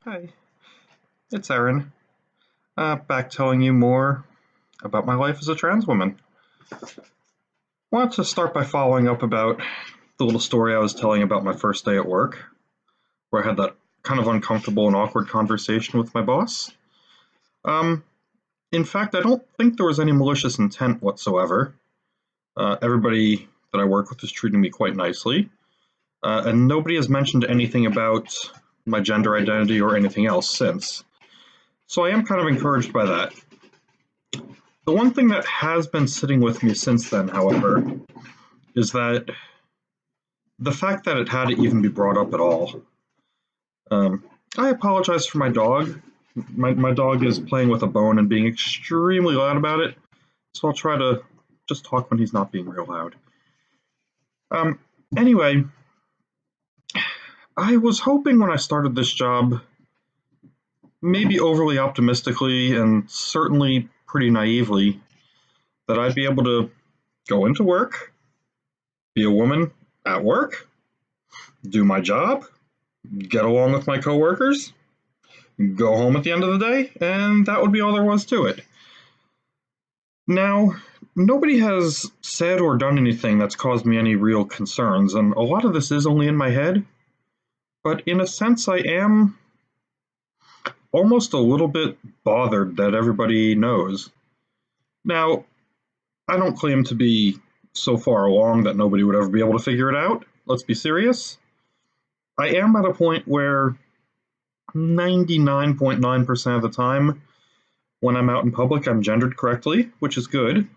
Hi, it's Erin. Back telling you more about my life as a trans woman. Wanted to start by following up about the little story I was telling about my first day at work, where I had that kind of uncomfortable and awkward conversation with my boss. Um, in fact, I don't think there was any malicious intent whatsoever. Everybody that I work with is treating me quite nicely, and nobody has mentioned anything about my gender identity or anything else since. So I am kind of encouraged by that. The one thing that has been sitting with me since then, however, is that the fact that it had to even be brought up at all. Um, I apologize for my dog. My dog is playing with a bone and being extremely loud about it, so I'll try to just talk when he's not being real loud. Um, anyway, I was hoping when I started this job, maybe overly optimistically and certainly pretty naively, that I'd be able to go into work, be a woman at work, do my job, get along with my coworkers, go home at the end of the day, and that would be all there was to it. Now, nobody has said or done anything that's caused me any real concerns, and a lot of this is only in my head, but in a sense, I am almost a little bit bothered that everybody knows. Now, I don't claim to be so far along that nobody would ever be able to figure it out. Let's be serious. I am at a point where 99.9% of the time, when I'm out in public, I'm gendered correctly, which is good.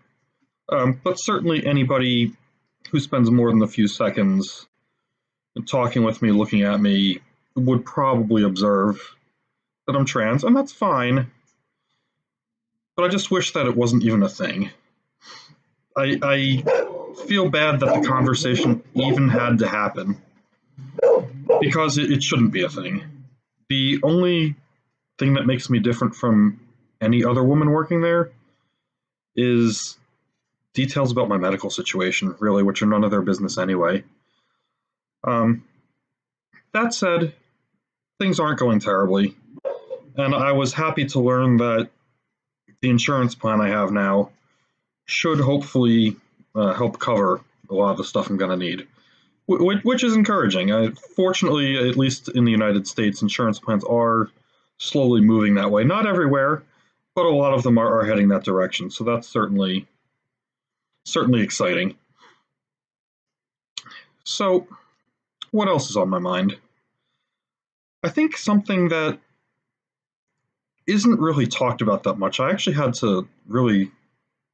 But certainly anybody who spends more than a few seconds talking with me, looking at me, would probably observe that I'm trans, and that's fine. But I just wish that it wasn't even a thing. I feel bad that the conversation even had to happen because it shouldn't be a thing. The only thing that makes me different from any other woman working there is details about my medical situation, really, which are none of their business anyway. Um, that said, things aren't going terribly, and I was happy to learn that the insurance plan I have now should hopefully help cover a lot of the stuff I'm going to need, which is encouraging. Fortunately, at least in the United States, insurance plans are slowly moving that way. Not everywhere, but a lot of them are heading that direction. So that's certainly exciting. So, what else is on my mind? I think something that isn't really talked about that much. I actually had to really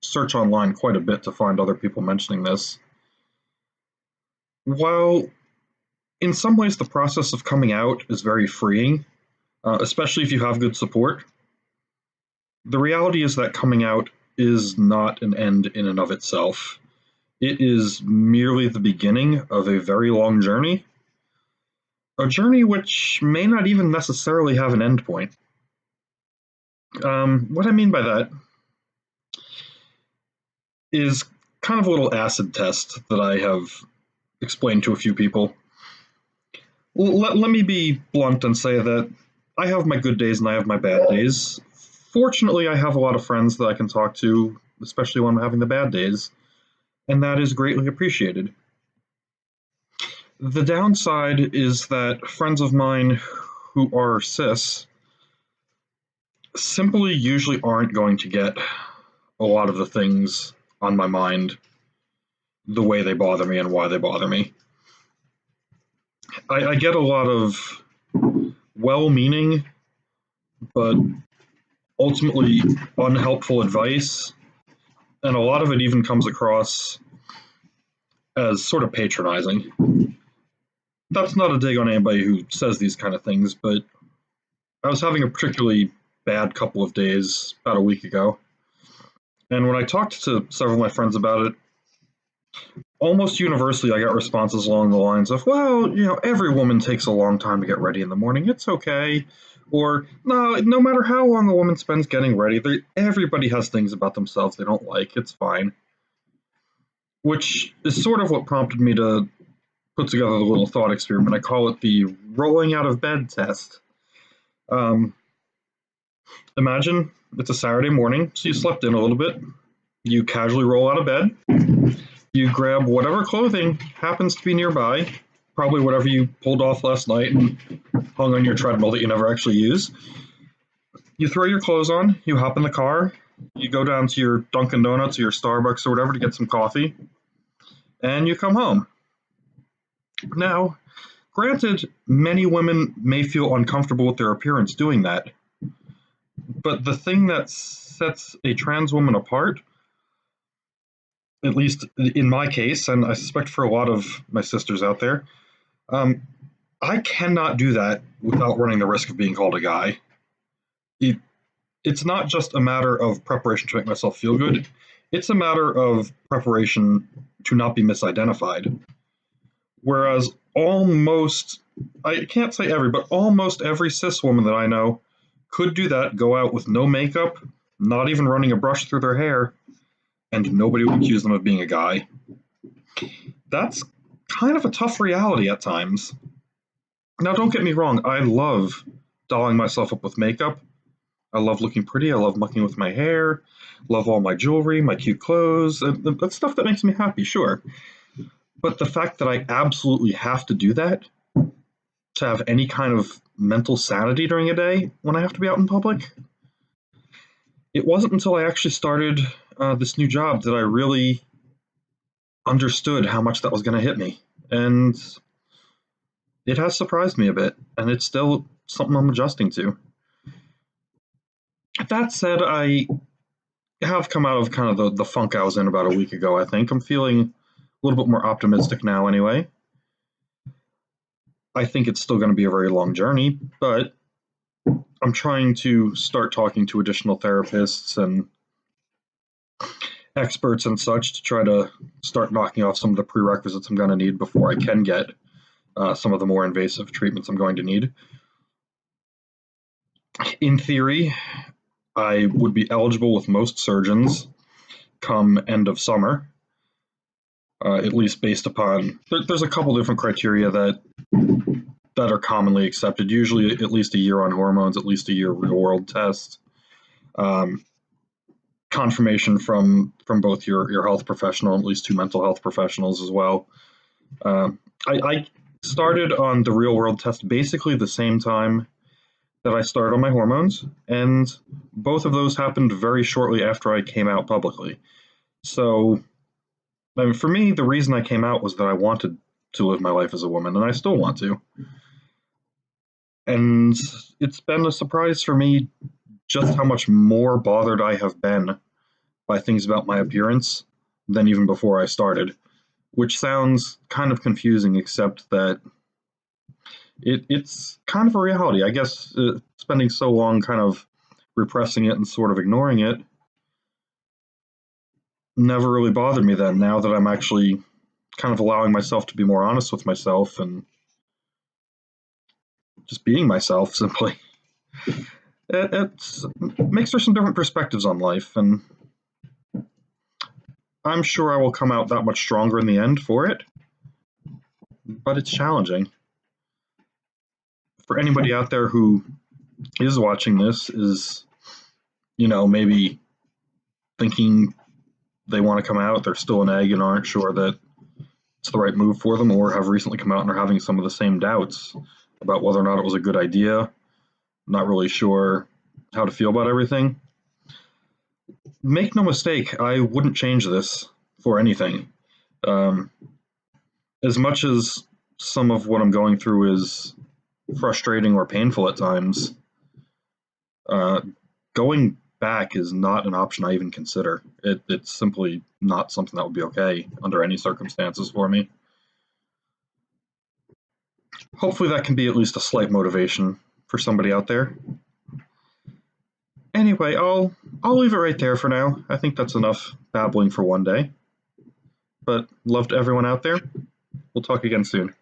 search online quite a bit to find other people mentioning this. While in some ways the process of coming out is very freeing, especially if you have good support, the reality is that coming out is not an end in and of itself. It is merely the beginning of a very long journey, a journey which may not even necessarily have an end point. What I mean by that is kind of a little acid test that I have explained to a few people. Let me be blunt and say that I have my good days and I have my bad days. Fortunately, I have a lot of friends that I can talk to, especially when I'm having the bad days, and that is greatly appreciated. The downside is that friends of mine who are cis simply usually aren't going to get a lot of the things on my mind the way they bother me and why they bother me. I get a lot of well meaning, but ultimately unhelpful advice, and a lot of it even comes across as sort of patronizing. That's not a dig on anybody who says these kind of things, but I was having a particularly bad couple of days about a week ago, and when I talked to several of my friends about it, almost universally I got responses along the lines of, well, every woman takes a long time to get ready in the morning, it's okay. Or, no matter how long a woman spends getting ready, everybody has things about themselves they don't like, it's fine. Which is sort of what prompted me to put together the little thought experiment. I call it the rolling out of bed test. Um, Imagine it's a Saturday morning, so you slept in a little bit. You casually roll out of bed. You grab whatever clothing happens to be nearby, probably whatever you pulled off last night and hung on your treadmill that you never actually use. You throw your clothes on, you hop in the car, you go down to your Dunkin' Donuts or your Starbucks or whatever to get some coffee, and you come home. Now, granted, many women may feel uncomfortable with their appearance doing that, but the thing that sets a trans woman apart, at least in my case, and I suspect for a lot of my sisters out there, um, I cannot do that without running the risk of being called a guy. It, it's not just a matter of preparation to make myself feel good, it's a matter of preparation to not be misidentified. Whereas almost, I can't say every, but almost every cis woman that I know could do that, go out with no makeup, not even running a brush through their hair, and nobody would accuse them of being a guy. That's kind of a tough reality at times. Now, don't get me wrong, I love dolling myself up with makeup. I love looking pretty. I love mucking with my hair. Love all my jewelry, my cute clothes. That's stuff that makes me happy, sure. But the fact that I absolutely have to do that to have any kind of mental sanity during a day when I have to be out in public, it wasn't until I actually started this new job that I really understood how much that was going to hit me. And it has surprised me a bit, and it's still something I'm adjusting to. That said, I have come out of kind of the funk I was in about a week ago, I think. I'm feeling a little bit more optimistic now, anyway. I think it's still going to be a very long journey, but I'm trying to start talking to additional therapists and experts and such to try to start knocking off some of the prerequisites I'm going to need before I can get some of the more invasive treatments I'm going to need. In theory, I would be eligible with most surgeons come end of summer, at least based upon there's a couple different criteria that are commonly accepted. Usually, at least a year on hormones, at least a year real world test, confirmation from both your health professional, at least two mental health professionals as well. I started on the real world test basically the same time that I started on my hormones, and both of those happened very shortly after I came out publicly. So, I mean, for me, the reason I came out was that I wanted to live my life as a woman, and I still want to. And it's been a surprise for me just how much more bothered I have been by things about my appearance than even before I started, which sounds kind of confusing, except that it's kind of a reality. I guess spending so long kind of repressing it and sort of ignoring it never really bothered me then. Now that I'm actually kind of allowing myself to be more honest with myself and just being myself simply, it makes for some different perspectives on life, and I'm sure I will come out that much stronger in the end for it, but it's challenging. For anybody out there who is watching this, is, maybe thinking they want to come out, they're still an egg and aren't sure that it's the right move for them, or have recently come out and are having some of the same doubts about whether or not it was a good idea, not really sure how to feel about everything. Make no mistake, I wouldn't change this for anything. As much as some of what I'm going through is frustrating or painful at times, going back is not an option I even consider. It's simply not something that would be okay under any circumstances for me. Hopefully that can be at least a slight motivation for somebody out there. Anyway, I'll leave it right there for now. I think that's enough babbling for one day. But love to everyone out there. We'll talk again soon.